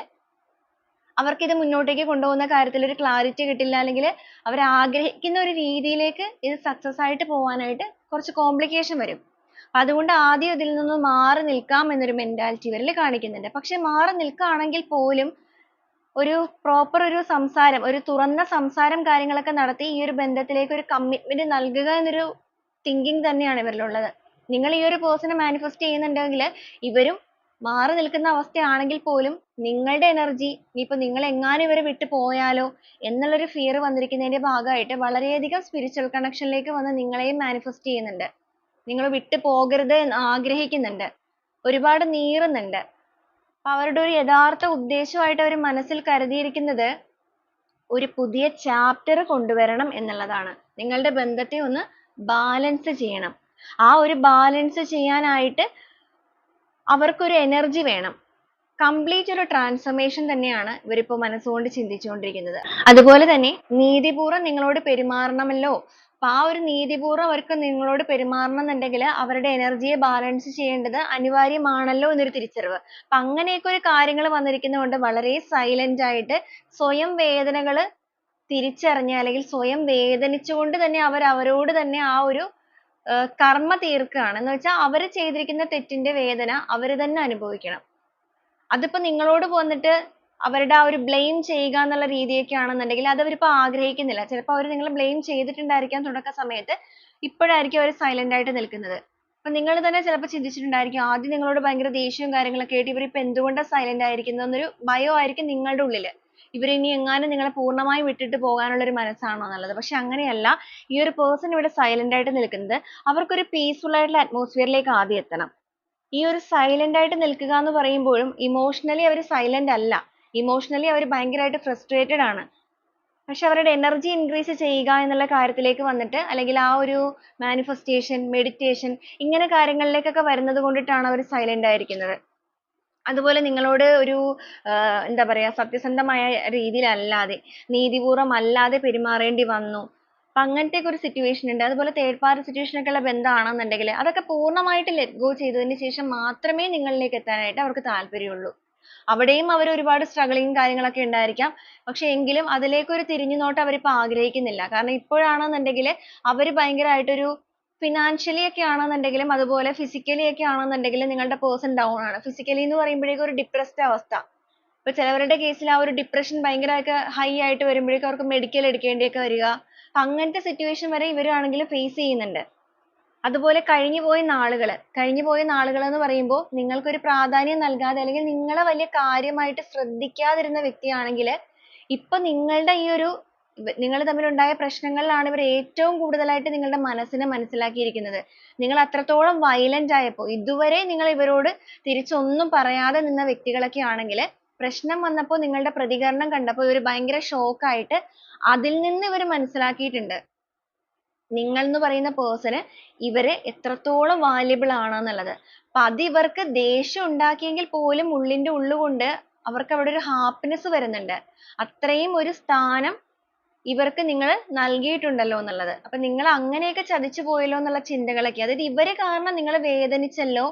അവർക്ക് ഇത് മുന്നോട്ടേക്ക് കൊണ്ടുപോകുന്ന കാര്യത്തിൽ ഒരു ക്ലാരിറ്റി കിട്ടില്ല. അല്ലെങ്കിൽ അവർ ആഗ്രഹിക്കുന്ന ഒരു രീതിയിലേക്ക് ഇത് സക്സസ് ആയിട്ട് പോകാനായിട്ട് കുറച്ച് കോംപ്ലിക്കേഷൻ വരും. അതുകൊണ്ട് ആദ്യം ഇതിൽ നിന്ന് മാറി നിൽക്കാം എന്നൊരു മെന്റാലിറ്റി ഇവരിൽ കാണിക്കുന്നുണ്ട്. പക്ഷെ മാറി നിൽക്കുകയാണെങ്കിൽ പോലും ഒരു പ്രോപ്പർ ഒരു സംസാരം, ഒരു തുറന്ന സംസാരം കാര്യങ്ങളൊക്കെ നടത്തി ഈ ഒരു ബന്ധത്തിലേക്ക് ഒരു കമ്മിറ്റ്മെന്റ് നൽകുക എന്നൊരു തിങ്കിങ് തന്നെയാണ് ഇവരിലുള്ളത്. നിങ്ങൾ ഈ ഒരു പേഴ്സണെ മാനിഫെസ്റ്റ് ചെയ്യുന്നുണ്ടെങ്കിൽ ഇവരും മാറി നിൽക്കുന്ന അവസ്ഥയാണെങ്കിൽ പോലും നിങ്ങളുടെ എനർജി ഇനിയിപ്പോ നിങ്ങൾ എങ്ങാനും ഇവരെ വിട്ടു പോയാലോ എന്നുള്ളൊരു ഫിയർ വന്നിരിക്കുന്നതിന്റെ ഭാഗമായിട്ട് വളരെയധികം സ്പിരിച്വൽ കണക്ഷനിലേക്ക് വന്ന് നിങ്ങളെയും മാനിഫെസ്റ്റ് ചെയ്യുന്നുണ്ട്. നിങ്ങൾ വിട്ടു പോകരുത് എന്ന് ആഗ്രഹിക്കുന്നുണ്ട്, ഒരുപാട് നീറുന്നുണ്ട്. അവരുടെ ഒരു യഥാർത്ഥ ഉദ്ദേശമായിട്ട് അവർ മനസ്സിൽ കരുതിയിരിക്കുന്നത് ഒരു പുതിയ ചാപ്റ്റർ കൊണ്ടുവരണം എന്നുള്ളതാണ്. നിങ്ങളുടെ ബന്ധത്തെ ഒന്ന് ബാലൻസ് ചെയ്യണം. ആ ഒരു ബാലൻസ് ചെയ്യാനായിട്ട് അവർക്കൊരു എനർജി വേണം. കംപ്ലീറ്റ് ഒരു ട്രാൻസ്ഫർമേഷൻ തന്നെയാണ് ഇവരിപ്പോ മനസ്സുകൊണ്ട് ചിന്തിച്ചുകൊണ്ടിരിക്കുന്നത്. അതുപോലെ തന്നെ നീതിപൂർവ്വം നിങ്ങളോട് പെരുമാറണമല്ലോ. അപ്പൊ ആ ഒരു നീതിപൂർവ്വം അവർക്ക് നിങ്ങളോട് പെരുമാറണം എന്നുണ്ടെങ്കിൽ അവരുടെ എനർജിയെ ബാലൻസ് ചെയ്യേണ്ടത് അനിവാര്യമാണല്ലോ എന്നൊരു തിരിച്ചറിവ്. അപ്പൊ അങ്ങനെയൊക്കെ ഒരു കാര്യങ്ങൾ വന്നിരിക്കുന്നതുകൊണ്ട് വളരെ സൈലന്റ് ആയിട്ട് സ്വയം വേദനകൾ തിരിച്ചറിഞ്ഞ് അല്ലെങ്കിൽ സ്വയം വേദനിച്ചുകൊണ്ട് തന്നെ അവർ അവരോട് തന്നെ ആ ഒരു കർമ്മ തീർക്കുകയാണ്. എന്ന് വെച്ചാൽ അവർ ചെയ്തിരിക്കുന്ന തെറ്റിന്റെ വേദന അവർ തന്നെ അനുഭവിക്കണം. അതിപ്പോ നിങ്ങളോട് വന്നിട്ട് അവരുടെ ആ ഒരു ബ്ലെയിം ചെയ്യുക എന്നുള്ള രീതിയൊക്കെ ആണെന്നുണ്ടെങ്കിൽ അത് അവരിപ്പോൾ ആഗ്രഹിക്കുന്നില്ല. ചിലപ്പോൾ അവർ നിങ്ങളെ ബ്ലെയിം ചെയ്തിട്ടുണ്ടായിരിക്കാം തുടക്ക സമയത്ത്. ഇപ്പോഴായിരിക്കും അവർ സൈലന്റ് ആയിട്ട് നിൽക്കുന്നത്. അപ്പൊ നിങ്ങൾ തന്നെ ചിലപ്പോൾ ചിന്തിച്ചിട്ടുണ്ടായിരിക്കും ആദ്യം നിങ്ങളോട് ഭയങ്കര ദേഷ്യവും കാര്യങ്ങളൊക്കെ ആയിട്ട് ഇവരിപ്പോൾ എന്തുകൊണ്ടാണ് സൈലന്റ് ആയിരിക്കുന്നത് എന്നൊരു ഭയമായിരിക്കും നിങ്ങളുടെ ഉള്ളില്. ഇവരിനി എങ്ങാനും നിങ്ങളെ പൂർണ്ണമായും വിട്ടിട്ട് പോകാനുള്ള ഒരു മനസ്സാണോ എന്നുള്ളത്. പക്ഷെ അങ്ങനെയല്ല. ഈ ഒരു പേഴ്സൺ ഇവിടെ സൈലന്റ് ആയിട്ട് നിൽക്കുന്നത് അവർക്കൊരു പീസ്ഫുൾ ആയിട്ടുള്ള അറ്റ്മോസ്ഫിയറിലേക്ക് ആദ്യം എത്തണം. ഈ ഒരു സൈലന്റ് ആയിട്ട് നിൽക്കുക എന്ന് പറയുമ്പോഴും ഇമോഷണലി അവർ സൈലന്റ് അല്ല. ഇമോഷണലി അവർ ഭയങ്കരമായിട്ട് ഫ്രസ്ട്രേറ്റഡ് ആണ്. പക്ഷെ അവരുടെ എനർജി ഇൻക്രീസ് ചെയ്യുക എന്നുള്ള കാര്യത്തിലേക്ക് വന്നിട്ട് അല്ലെങ്കിൽ ആ ഒരു മാനിഫെസ്റ്റേഷൻ, മെഡിറ്റേഷൻ ഇങ്ങനെ കാര്യങ്ങളിലേക്കൊക്കെ വരുന്നത് കൊണ്ടിട്ടാണ് അവർ സൈലന്റ് ആയിരിക്കുന്നത്. അതുപോലെ നിങ്ങളോട് ഒരു എന്താ പറയാ സത്യസന്ധമായ രീതിയിലല്ലാതെ നീതിപൂർവം അല്ലാതെ പെരുമാറേണ്ടി വന്നു. അപ്പൊ അങ്ങനത്തെയൊക്കെ ഒരു സിറ്റുവേഷൻ ഉണ്ട്. അതുപോലെ തേർഡ് പാർട്ടി സിറ്റുവേഷൻ ഒക്കെ ഉള്ള ബന്ധമാണെന്നുണ്ടെങ്കിൽ അതൊക്കെ പൂർണ്ണമായിട്ട് ലെറ്റ് ഗോ ചെയ്തതിന് ശേഷം മാത്രമേ നിങ്ങളിലേക്ക് എത്താനായിട്ട് അവർക്ക് താല്പര്യമുള്ളൂ. അവിടെയും അവർ ഒരുപാട് സ്ട്രഗിളിങ് കാര്യങ്ങളൊക്കെ ഉണ്ടായിരിക്കാം. പക്ഷെ എങ്കിലും അതിലേക്ക് ഒരു തിരിഞ്ഞുനോട്ടം അവരിപ്പോൾ ആഗ്രഹിക്കുന്നില്ല. കാരണം ഇപ്പോഴാണെന്നുണ്ടെങ്കിൽ അവർ ഭയങ്കരമായിട്ടൊരു ഫിനാൻഷ്യലി ഒക്കെ ആണെന്നുണ്ടെങ്കിലും അതുപോലെ ഫിസിക്കലി ഒക്കെ ആണെന്നുണ്ടെങ്കിലും നിങ്ങളുടെ പേഴ്സൺ ഡൗൺ ആണ്. ഫിസിക്കലി എന്ന് പറയുമ്പോഴേക്കും ഒരു ഡിപ്രസ്ഡ് അവസ്ഥ. ഇപ്പൊ ചിലവരുടെ കേസിൽ ആ ഒരു ഡിപ്രഷൻ ഭയങ്കരമൊക്കെ ഹൈ ആയിട്ട് വരുമ്പോഴേക്കും അവർക്ക് മെഡിക്കൽ എടുക്കേണ്ടിയൊക്കെ വരിക. അപ്പൊ അങ്ങനത്തെ സിറ്റുവേഷൻ വരെ ഇവരാണെങ്കിൽ ഫേസ് ചെയ്യുന്നുണ്ട്. അതുപോലെ കഴിഞ്ഞുപോയ നാളുകൾ എന്ന് പറയുമ്പോൾ നിങ്ങൾക്കൊരു പ്രാധാന്യം നൽകാതെ അല്ലെങ്കിൽ നിങ്ങളെ വലിയ കാര്യമായിട്ട് ശ്രദ്ധിക്കാതിരുന്ന വ്യക്തിയാണെങ്കിൽ ഇപ്പൊ നിങ്ങളുടെ ഈ ഒരു നിങ്ങൾ തമ്മിലുണ്ടായ പ്രശ്നങ്ങളിലാണ് ഇവർ ഏറ്റവും കൂടുതലായിട്ട് നിങ്ങളുടെ മനസ്സിനെ മനസ്സിലാക്കിയിരിക്കുന്നത്. നിങ്ങൾ അത്രത്തോളം violent ആയപ്പോൾ ഇതുവരെ നിങ്ങൾ ഇവരോട് തിരിച്ചൊന്നും പറയാതെ നിന്ന വ്യക്തികളൊക്കെ ആണെങ്കിൽ പ്രശ്നം വന്നപ്പോൾ നിങ്ങളുടെ പ്രതികരണം കണ്ടപ്പോൾ ഇവർ ഭയങ്കര shock ആയിട്ട് അതിൽ നിന്ന് ഇവർ മനസ്സിലാക്കിയിട്ടുണ്ട് നിങ്ങൾ എന്ന് പറയുന്ന person ഇവര് എത്രത്തോളം valuable ആണെന്നുള്ളത്. അപ്പൊ അത് ഇവർക്ക് ദേഷ്യം ഉണ്ടാക്കിയെങ്കിൽ പോലും ഉള്ളിന്റെ ഉള്ളുകൊണ്ട് അവർക്ക് അവിടെ ഒരു happiness വരുന്നുണ്ട്. അത്രയും ഒരു സ്ഥാനം ഇവർക്ക് നിങ്ങൾ നൽകിയിട്ടുണ്ടല്ലോ എന്നുള്ളത്. അപ്പൊ നിങ്ങൾ അങ്ങനെയൊക്കെ ചതിച്ചു പോയല്ലോ എന്നുള്ള ചിന്തകളൊക്കെ അതായത് ഇവര് കാരണം നിങ്ങൾ വേദനിച്ചല്ലോ,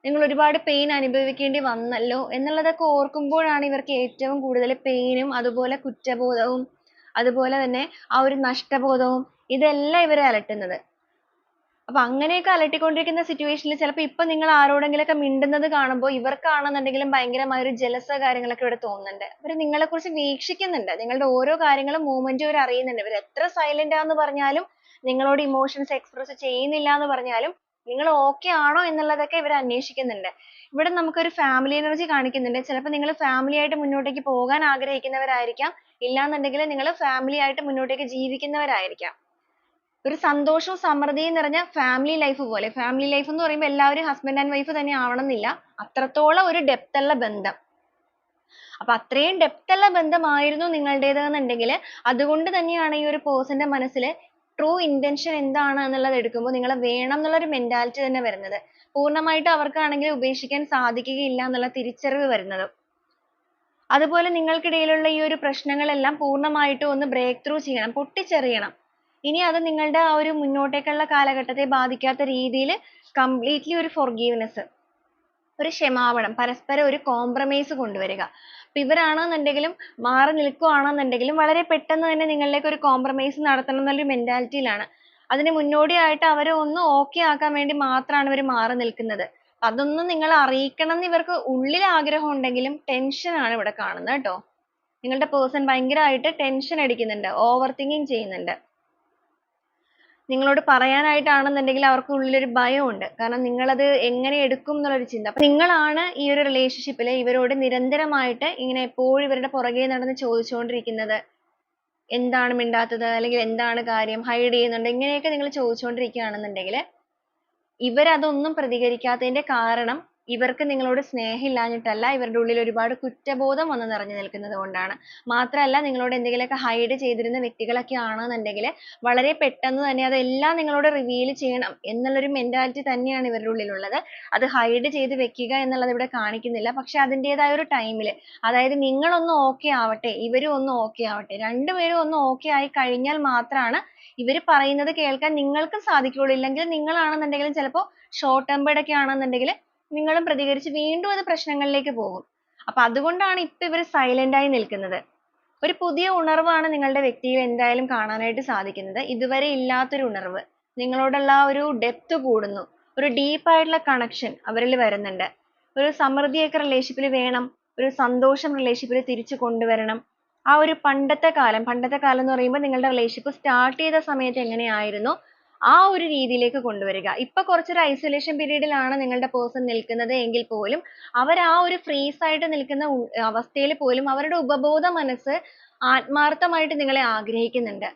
നിങ്ങൾ ഒരുപാട് പെയിൻ അനുഭവിക്കേണ്ടി വന്നല്ലോ എന്നുള്ളതൊക്കെ ഓർക്കുമ്പോഴാണ് ഇവർക്ക് ഏറ്റവും കൂടുതൽ പെയിനും അതുപോലെ കുറ്റബോധവും അതുപോലെ തന്നെ ആ ഒരു നഷ്ടബോധവും ഇതെല്ലാം ഇവരെ അലട്ടുന്നത്. അപ്പൊ അങ്ങനെയൊക്കെ അലട്ടിക്കൊണ്ടിരിക്കുന്ന സിറ്റുവേഷനിൽ ചിലപ്പോൾ ഇപ്പൊ നിങ്ങൾ ആരോടെങ്കിലൊക്കെ മിണ്ടുന്നത് കാണുമ്പോൾ ഇവർക്കാണെന്നുണ്ടെങ്കിലും ഭയങ്കരമായ ഒരു ജലസ കാര്യങ്ങളൊക്കെ ഇവിടെ തോന്നുന്നുണ്ട്. അവർ നിങ്ങളെ കുറിച്ച് വീക്ഷിക്കുന്നുണ്ട്. നിങ്ങളുടെ ഓരോ കാര്യങ്ങളും മൂവ്മെന്റും ഇവർ അറിയുന്നുണ്ട്. ഇവർ എത്ര സൈലന്റ് ആന്ന് പറഞ്ഞാലും നിങ്ങളോട് ഇമോഷൻസ് എക്സ്പ്രസ് ചെയ്യുന്നില്ല എന്ന് പറഞ്ഞാലും നിങ്ങൾ okay ആണോ എന്നുള്ളതൊക്കെ ഇവർ അന്വേഷിക്കുന്നുണ്ട്. ഇവിടെ നമുക്കൊരു ഫാമിലി എനർജി കാണിക്കുന്നുണ്ട്. ചിലപ്പോൾ നിങ്ങൾ ഫാമിലി ആയിട്ട് മുന്നോട്ടേക്ക് പോകാൻ ആഗ്രഹിക്കുന്നവരായിരിക്കാം. ഇല്ലാന്നുണ്ടെങ്കിൽ നിങ്ങൾ ഫാമിലി ആയിട്ട് മുന്നോട്ടേക്ക് ജീവിക്കുന്നവരായിരിക്കാം. ഒരു സന്തോഷവും സമൃദ്ധിയും നിറഞ്ഞ ഫാമിലി ലൈഫ് പോലെ. ഫാമിലി ലൈഫ് എന്ന് പറയുമ്പോൾ എല്ലാവരും ഹസ്ബൻഡ് ആൻഡ് വൈഫ് തന്നെ ആവണമെന്നില്ല. അത്രത്തോളം ഒരു ഡെപ്ത് ഉള്ള ബന്ധം. അപ്പൊ അത്രയും ഡെപ്ത് ഉള്ള ബന്ധമായിരുന്നു നിങ്ങളുടേത് എന്നുണ്ടെങ്കിൽ അതുകൊണ്ട് തന്നെയാണ് ഈ ഒരു പേഴ്സന്റെ മനസ്സിൽ ട്രൂ ഇന്റൻഷൻ എന്താണ് എന്നുള്ളത് എടുക്കുമ്പോൾ നിങ്ങളെ വേണം എന്നുള്ള ഒരു മെന്റാലിറ്റി തന്നെ വരുന്നത്. പൂർണ്ണമായിട്ട് അവർക്കാണെങ്കിൽ ഉപേക്ഷിക്കാൻ സാധിക്കുകയില്ല എന്നുള്ള തിരിച്ചറിവ് വരുന്നത്. അതുപോലെ നിങ്ങൾക്കിടയിലുള്ള ഈ ഒരു പ്രശ്നങ്ങളെല്ലാം പൂർണ്ണമായിട്ടും ഒന്ന് ബ്രേക്ക് ത്രൂ ചെയ്യണം, പൊട്ടിച്ചെറിയണം. ഇനി അത് നിങ്ങളുടെ ആ ഒരു മുന്നോട്ടേക്കുള്ള കാലഘട്ടത്തെ ബാധിക്കാത്ത രീതിയിൽ കംപ്ലീറ്റ്ലി ഒരു forgiveness, ഒരു ക്ഷമാപണം, പരസ്പരം ഒരു കോംപ്രമൈസ് കൊണ്ടുവരിക. അപ്പൊ ഇവരാണെന്നുണ്ടെങ്കിലും മാറി നിൽക്കുകയാണെന്നുണ്ടെങ്കിലും വളരെ പെട്ടെന്ന് തന്നെ നിങ്ങളിലേക്ക് ഒരു കോംപ്രമൈസ് നടത്തണം എന്നൊരു മെന്റാലിറ്റിയിലാണ്. അതിന് മുന്നോടിയായിട്ട് അവരെ ഒന്ന് okay ആക്കാൻ വേണ്ടി മാത്രമാണ് ഇവർ മാറി നിൽക്കുന്നത്. അതൊന്നും നിങ്ങളെ അറിയിക്കണം എന്ന് ഇവർക്ക് ഉള്ളിൽ ആഗ്രഹം ഉണ്ടെങ്കിലും ടെൻഷൻ ആണ് ഇവിടെ കാണുന്നത് കേട്ടോ. നിങ്ങളുടെ പേഴ്സൺ ഭയങ്കരമായിട്ട് ടെൻഷൻ അടിക്കുന്നുണ്ട്, ഓവർ തിങ്കിങ് ചെയ്യുന്നുണ്ട്. നിങ്ങളോട് പറയാനായിട്ടാണെന്നുണ്ടെങ്കിൽ അവർക്ക് ഉള്ളിലൊരു ഭയമുണ്ട്. കാരണം നിങ്ങളത് എങ്ങനെ എടുക്കും എന്നുള്ളൊരു ചിന്ത. അപ്പൊ നിങ്ങളാണ് ഈ ഒരു റിലേഷൻഷിപ്പിൽ ഇവരോട് നിരന്തരമായിട്ട് ഇങ്ങനെ എപ്പോഴും ഇവരുടെ പുറകെ നടന്ന് ചോദിച്ചുകൊണ്ടിരിക്കുന്നത്. എന്താണ് മിണ്ടാത്തത്, അല്ലെങ്കിൽ എന്താണ് കാര്യം, ഹൈഡ് ചെയ്യുന്നുണ്ട്, ഇങ്ങനെയൊക്കെ നിങ്ങൾ ചോദിച്ചുകൊണ്ടിരിക്കുകയാണെന്നുണ്ടെങ്കിൽ ഇവരതൊന്നും പ്രതികരിക്കാത്തതിന്റെ കാരണം ഇവർക്ക് നിങ്ങളോട് സ്നേഹമില്ലാഞ്ഞിട്ടല്ല, ഇവരുടെ ഉള്ളിൽ ഒരുപാട് കുറ്റബോധം വന്ന് നിറഞ്ഞു നിൽക്കുന്നത് കൊണ്ടാണ്. മാത്രമല്ല നിങ്ങളോട് എന്തെങ്കിലുമൊക്കെ ഹൈഡ് ചെയ്തിരുന്ന വ്യക്തികളൊക്കെ ആണെന്നുണ്ടെങ്കിൽ വളരെ പെട്ടെന്ന് തന്നെ അതെല്ലാം നിങ്ങളോട് റിവീൽ ചെയ്യണം എന്നുള്ളൊരു മെന്റാലിറ്റി തന്നെയാണ് ഇവരുടെ ഉള്ളിലുള്ളത്. അത് ഹൈഡ് ചെയ്ത് വെക്കുക എന്നുള്ളത് ഇവിടെ കാണിക്കുന്നില്ല. പക്ഷെ അതിൻ്റെതായ ഒരു ടൈമിൽ, അതായത് നിങ്ങളൊന്ന് okay ആവട്ടെ, ഇവരും ഒന്ന് okay ആവട്ടെ, രണ്ടുപേരും ഒന്ന് okay ആയി കഴിഞ്ഞാൽ മാത്രമാണ് ഇവർ പറയുന്നത് കേൾക്കാൻ നിങ്ങൾക്കും സാധിക്കുകയുള്ളൂ. ഇല്ലെങ്കിൽ നിങ്ങളാണെന്നുണ്ടെങ്കിലും ചിലപ്പോൾ ഷോർട്ട് ടെമ്പേർഡ് ഒക്കെ ആണെന്നുണ്ടെങ്കിൽ നിങ്ങളും പ്രതികരിച്ച് വീണ്ടും അത് പ്രശ്നങ്ങളിലേക്ക് പോകും. അപ്പൊ അതുകൊണ്ടാണ് ഇപ്പൊ ഇവർ സൈലന്റ് ആയി നിൽക്കുന്നത്. ഒരു പുതിയ ഉണർവാണ് നിങ്ങളുടെ വ്യക്തിയിൽ എന്തായാലും കാണാനായിട്ട് സാധിക്കുന്നത്. ഇതുവരെ ഇല്ലാത്തൊരു ഉണർവ്, നിങ്ങളോടുള്ള ആ ഒരു ഡെപ്ത് കൂടുന്നു, ഒരു ഡീപ്പ് ആയിട്ടുള്ള കണക്ഷൻ അവരിൽ വരുന്നുണ്ട്. ഒരു സമൃദ്ധിയൊക്കെ റിലേഷൻഷിപ്പിൽ വേണം, ഒരു സന്തോഷം റിലേഷൻഷിപ്പിൽ തിരിച്ചു കൊണ്ടുവരണം. ആ ഒരു പണ്ടത്തെ കാലം എന്ന് പറയുമ്പോൾ നിങ്ങളുടെ റിലേഷൻഷിപ്പ് സ്റ്റാർട്ട് ചെയ്ത സമയത്ത് എങ്ങനെയായിരുന്നു ആ ഒരു രീതിയിലേക്ക് കൊണ്ടുവരിക. ഇപ്പൊ കുറച്ചൊരു ഐസൊലേഷൻ പീരീഡിലാണ് നിങ്ങളുടെ പേഴ്സൺ നിൽക്കുന്നത് എങ്കിൽ പോലും അവർ ആ ഒരു ഫ്രീസ് ആയിട്ട് നിൽക്കുന്ന അവസ്ഥയിൽ പോലും അവരുടെ ഉപബോധ മനസ്സ് ആത്മാർത്ഥമായിട്ട് നിങ്ങളെ ആഗ്രഹിക്കുന്നുണ്ട്.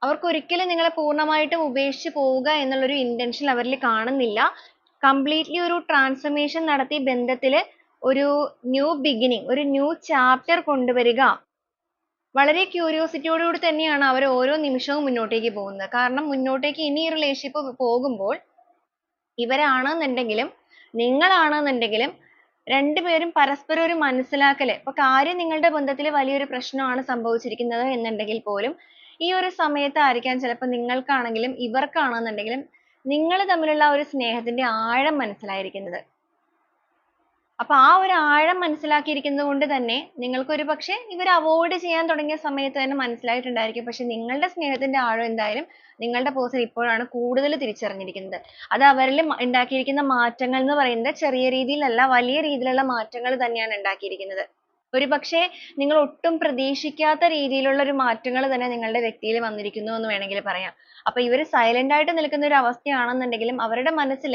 അവർക്ക് ഒരിക്കലും നിങ്ങളെ പൂർണ്ണമായിട്ടും ഉപേക്ഷിച്ച് പോവുക എന്നുള്ളൊരു ഇന്റൻഷൻ അവരിൽ കാണുന്നില്ല. കംപ്ലീറ്റ്ലി ഒരു ട്രാൻസ്ഫർമേഷൻ നടത്തി ബന്ധത്തിൽ ഒരു ന്യൂ ബിഗിനിങ്, ഒരു ന്യൂ ചാപ്റ്റർ കൊണ്ടുവരിക. വളരെ ക്യൂരിയോസിറ്റിയോടുകൂടി തന്നെയാണ് അവർ ഓരോ നിമിഷവും മുന്നോട്ടേക്ക് പോകുന്നത്. കാരണം മുന്നോട്ടേക്ക് ഇനി ഈ റിലേഷൻഷിപ്പ് പോകുമ്പോൾ ഇവരാണെന്നുണ്ടെങ്കിലും നിങ്ങളാണെന്നുണ്ടെങ്കിലും രണ്ടുപേരും പരസ്പരം ഒരു മനസ്സിലാക്കല്. ഇപ്പൊ കാര്യം നിങ്ങളുടെ ബന്ധത്തിൽ വലിയൊരു പ്രശ്നമാണ് സംഭവിച്ചിരിക്കുന്നത് എന്നുണ്ടെങ്കിൽ പോലും ഈ ഒരു സമയത്തായിരിക്കാം ചിലപ്പോൾ നിങ്ങൾക്കാണെങ്കിലും ഇവർക്കാണെന്നുണ്ടെങ്കിലും നിങ്ങൾ തമ്മിലുള്ള ആ ഒരു സ്നേഹത്തിന്റെ ആഴം മനസ്സിലായിരിക്കുന്നത്. അപ്പൊ ആ ഒരു ആഴം മനസ്സിലാക്കിയിരിക്കുന്നത് കൊണ്ട് തന്നെ നിങ്ങൾക്ക് ഒരു പക്ഷെ ഇവർ അവോയ്ഡ് ചെയ്യാൻ തുടങ്ങിയ സമയത്ത് തന്നെ മനസ്സിലായിട്ടുണ്ടായിരിക്കും. പക്ഷെ നിങ്ങളുടെ സ്നേഹത്തിന്റെ ആഴം എന്തായാലും നിങ്ങളുടെ പേഴ്സൺ ഇപ്പോഴാണ് കൂടുതൽ തിരിച്ചറിഞ്ഞിരിക്കുന്നത്. അത് അവരിൽ ഉണ്ടാക്കിയിരിക്കുന്ന മാറ്റങ്ങൾ എന്ന് പറയുന്നത് ചെറിയ രീതിയിലല്ല, വലിയ രീതിയിലുള്ള മാറ്റങ്ങൾ തന്നെയാണ് ഉണ്ടാക്കിയിരിക്കുന്നത്. ഒരുപക്ഷെ നിങ്ങൾ ഒട്ടും പ്രതീക്ഷിക്കാത്ത രീതിയിലുള്ള ഒരു മാറ്റങ്ങൾ തന്നെ നിങ്ങളുടെ വ്യക്തിയിൽ വന്നിരിക്കുന്നു എന്ന് വേണമെങ്കിൽ പറയാം. അപ്പൊ ഇവർ സൈലന്റ് ആയിട്ട് നിൽക്കുന്ന ഒരു അവസ്ഥയാണെന്നുണ്ടെങ്കിലും അവരുടെ മനസ്സിൽ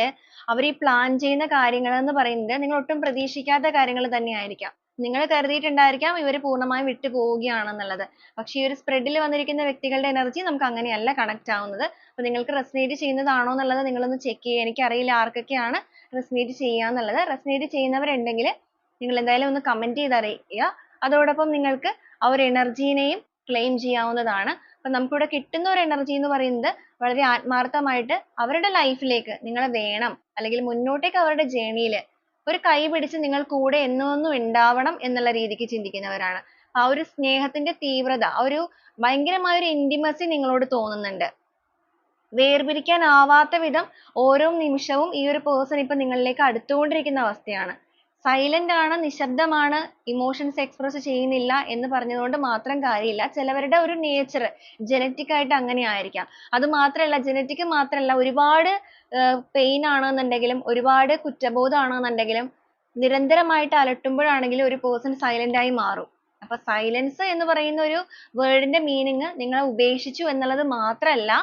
അവർ ഈ പ്ലാൻ ചെയ്യുന്ന കാര്യങ്ങൾ എന്ന് പറയുന്നത് നിങ്ങൾ ഒട്ടും പ്രതീക്ഷിക്കാത്ത കാര്യങ്ങൾ തന്നെയായിരിക്കാം. നിങ്ങൾ കരുതിയിട്ടുണ്ടായിരിക്കാം ഇവർ പൂർണ്ണമായും വിട്ടു പോവുകയാണെന്നുള്ളത്. പക്ഷെ ഈ ഒരു സ്പ്രെഡിൽ വന്നിരിക്കുന്ന വ്യക്തികളുടെ എനർജി നമുക്ക് അങ്ങനെയല്ല കണക്ട് ആവുന്നത്. അപ്പൊ നിങ്ങൾക്ക് റെസനേറ്റ് ചെയ്യുന്നതാണോ എന്നുള്ളത് നിങ്ങളൊന്ന് ചെക്ക് ചെയ്യുക. എനിക്കറിയില്ല ആർക്കൊക്കെയാണ് റെസനേറ്റ് ചെയ്യുക എന്നുള്ളത്. റെസനേറ്റ് ചെയ്യുന്നവരുണ്ടെങ്കിൽ നിങ്ങൾ എന്തായാലും ഒന്ന് കമന്റ് ചെയ്ത് അറിയിക്കുക. അതോടൊപ്പം നിങ്ങൾക്ക് ആ ഒരു എനർജീനെയും ക്ലെയിം ചെയ്യാവുന്നതാണ്. അപ്പൊ നമുക്കിവിടെ കിട്ടുന്ന ഒരു എനർജി എന്ന് പറയുന്നത് വളരെ ആത്മാർത്ഥമായിട്ട് അവരുടെ ലൈഫിലേക്ക് നിങ്ങളെ വേണം, അല്ലെങ്കിൽ മുന്നോട്ടേക്ക് അവരുടെ ജേണിയിൽ ഒരു കൈ പിടിച്ച് നിങ്ങൾ കൂടെ എന്നും ഉണ്ടാവണം എന്നുള്ള രീതിക്ക് ചിന്തിക്കുന്നവരാണ്. ആ ഒരു സ്നേഹത്തിന്റെ തീവ്രത, ആ ഒരു ഭയങ്കരമായ ഒരു ഇന്റിമസി നിങ്ങളോട് തോന്നുന്നുണ്ട്. വേർപിരിക്കാനാവാത്ത വിധം ഓരോ നിമിഷവും ഈ ഒരു പേഴ്സൺ ഇപ്പൊ നിങ്ങളിലേക്ക് അടുത്തുകൊണ്ടിരിക്കുന്ന അവസ്ഥയാണ്. സൈലന്റ് ആണ്, നിശബ്ദമാണ്, ഇമോഷൻസ് എക്സ്പ്രസ് ചെയ്യുന്നില്ല എന്ന് പറഞ്ഞതുകൊണ്ട് മാത്രം കാര്യമില്ല. ചിലവരുടെ ഒരു നേച്ചർ ജനറ്റിക് ആയിട്ട് അങ്ങനെ ആയിരിക്കാം. അത് മാത്രമല്ല, ജനറ്റിക് മാത്രമല്ല, ഒരുപാട് പെയിൻ ആണെന്നുണ്ടെങ്കിലും ഒരുപാട് കുറ്റബോധം ആണെന്നുണ്ടെങ്കിലും നിരന്തരമായിട്ട് അലട്ടുമ്പോഴാണെങ്കിലും ഒരു പേഴ്സൺ സൈലന്റ് ആയി മാറും. അപ്പൊ സൈലൻസ് എന്ന് പറയുന്ന ഒരു വേർഡിന്റെ മീനിങ് നിങ്ങളെ ഉപേക്ഷിച്ചു എന്നുള്ളത് മാത്രമല്ല,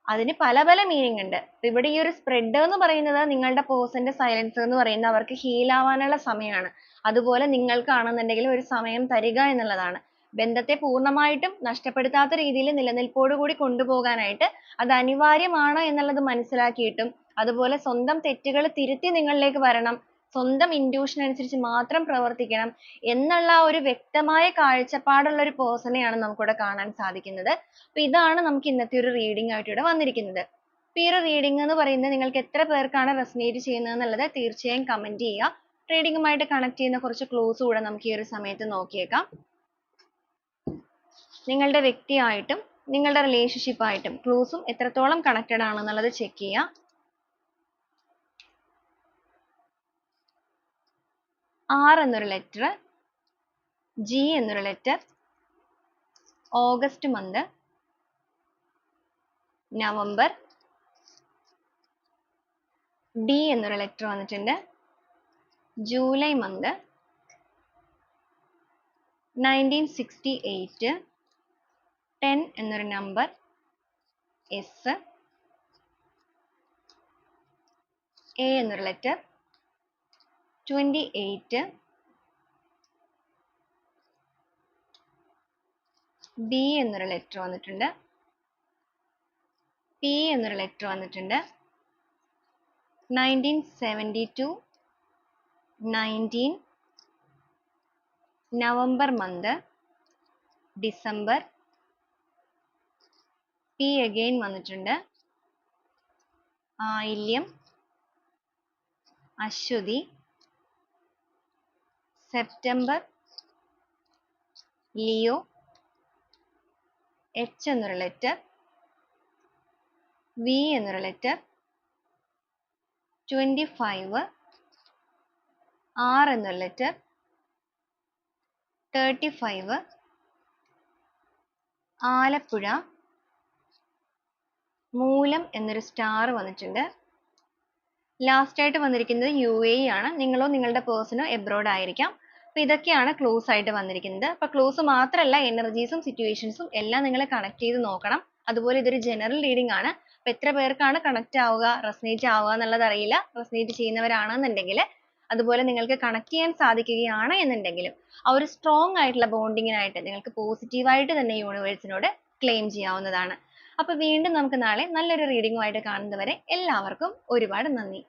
അതിന് പല പല മീനിങ് ഉണ്ട്. ഇവിടെ ഈ ഒരു സ്പ്രെഡ് എന്ന് പറയുന്നത് നിങ്ങളുടെ പേഴ്സന്റെ സൈലൻസ് എന്ന് പറയുന്നത് അവർക്ക് ഹീൽ ആവാനുള്ള സമയമാണ്. അതുപോലെ നിങ്ങൾക്കാണെന്നുണ്ടെങ്കിൽ ഒരു സമയം തരിക എന്നുള്ളതാണ്. ബന്ധത്തെ പൂർണ്ണമായിട്ടും നഷ്ടപ്പെടുത്താത്ത രീതിയിൽ നിലനിൽപ്പോടുകൂടി കൊണ്ടുപോകാനായിട്ട് അത് അനിവാര്യമാണ് എന്നുള്ളത് മനസ്സിലാക്കിയിട്ടും അതുപോലെ സ്വന്തം തെറ്റുകൾ തിരുത്തി നിങ്ങളിലേക്ക് വരണം, സ്വന്തം intuition അനുസരിച്ച് മാത്രം പ്രവർത്തിക്കണം എന്നുള്ള ഒരു വ്യക്തമായ കാഴ്ചപ്പാടുള്ള ഒരു പേഴ്സണെയാണ് നമുക്കിവിടെ കാണാൻ സാധിക്കുന്നത്. അപ്പൊ ഇതാണ് നമുക്ക് ഇന്നത്തെ ഒരു റീഡിംഗ് ആയിട്ട് ഇവിടെ വന്നിരിക്കുന്നത്. അപ്പൊ ഈ ഒരു റീഡിംഗ് എന്ന് പറയുന്നത് നിങ്ങൾക്ക് എത്ര പേർക്കാണ് റെസനേറ്റ് ചെയ്യുന്നത് എന്നുള്ളത് തീർച്ചയായും കമന്റ് ചെയ്യുക. റീഡിംഗുമായിട്ട് കണക്ട് ചെയ്യുന്ന കുറച്ച് ക്ലൂസ് കൂടെ നമുക്ക് ഈ ഒരു സമയത്ത് നോക്കിയേക്കാം. നിങ്ങളുടെ വ്യക്തിയായിട്ടും നിങ്ങളുടെ റിലേഷൻഷിപ്പ് ആയിട്ടും ക്ലൂസും എത്രത്തോളം കണക്റ്റഡ് ആണെന്നുള്ളത് ചെക്ക് ചെയ്യുക. R എന്നൊരു ലെറ്റർ, G എന്നൊരു letter, August month, November, D എന്നൊരു ലെറ്റർ വന്നിട്ടുണ്ട്, ജൂലൈ മന്ത്, 1968, 10 എന്നൊരു നമ്പർ, S, A എന്നൊരു ലെറ്റർ, 28, B എന്നൊരു ലെറ്റർ വന്നിട്ടുണ്ട്, P എന്നൊരു ലെറ്റർ വന്നിട്ടുണ്ട്, 1972, 19, November month, December, P again വന്നിട്ടുണ്ട്, ആയില്യം, അശ്വതി, സെപ്റ്റംബർ, ലിയോ, H എന്നൊരു ലെറ്റർ, V എന്നൊരു ലെറ്റർ, 25, R എന്നൊരു ലെറ്റർ, 35, ആലപ്പുഴ, മൂലം എന്നൊരു സ്റ്റാർ വന്നിട്ടുണ്ട്, ലാസ്റ്റ് ആയിട്ട് വന്നിരിക്കുന്നത് UAE ആണ്. നിങ്ങളോ നിങ്ങളുടെ പേഴ്സണോ എബ്രോഡ് ആയിരിക്കാം. അപ്പോൾ ഇതൊക്കെയാണ് ക്ലൂസ് ആയിട്ട് വന്നിരിക്കുന്നത്. അപ്പോൾ ക്ലൂസ് മാത്രമല്ല, എനർജീസും സിറ്റുവേഷൻസും എല്ലാം നിങ്ങൾ കണക്ട് ചെയ്ത് നോക്കണം. അതുപോലെ ഇതൊരു ജനറൽ റീഡിംഗ് ആണ്. അപ്പോൾ എത്ര പേർക്കാണ് കണക്ട് ആവുക, റെസനേറ്റ് ആവുക എന്നുള്ളത് അറിയില്ല. റെസനേറ്റ് ചെയ്യുന്നവരാണെന്നുണ്ടെങ്കിൽ, അതുപോലെ നിങ്ങൾക്ക് കണക്ട് ചെയ്യാൻ സാധിക്കുകയാണ് എന്നുണ്ടെങ്കിലും, ആ ഒരു സ്ട്രോങ് ആയിട്ടുള്ള ബോണ്ടിങ്ങിനായിട്ട് നിങ്ങൾക്ക് പോസിറ്റീവായിട്ട് തന്നെ യൂണിവേഴ്സിനോട് ക്ലെയിം ചെയ്യാവുന്നതാണ്. അപ്പോൾ വീണ്ടും നമുക്ക് നാളെ നല്ലൊരു റീഡിംഗുമായിട്ട് കാണുന്നതുവരെ എല്ലാവർക്കും ഒരുപാട് നന്ദി.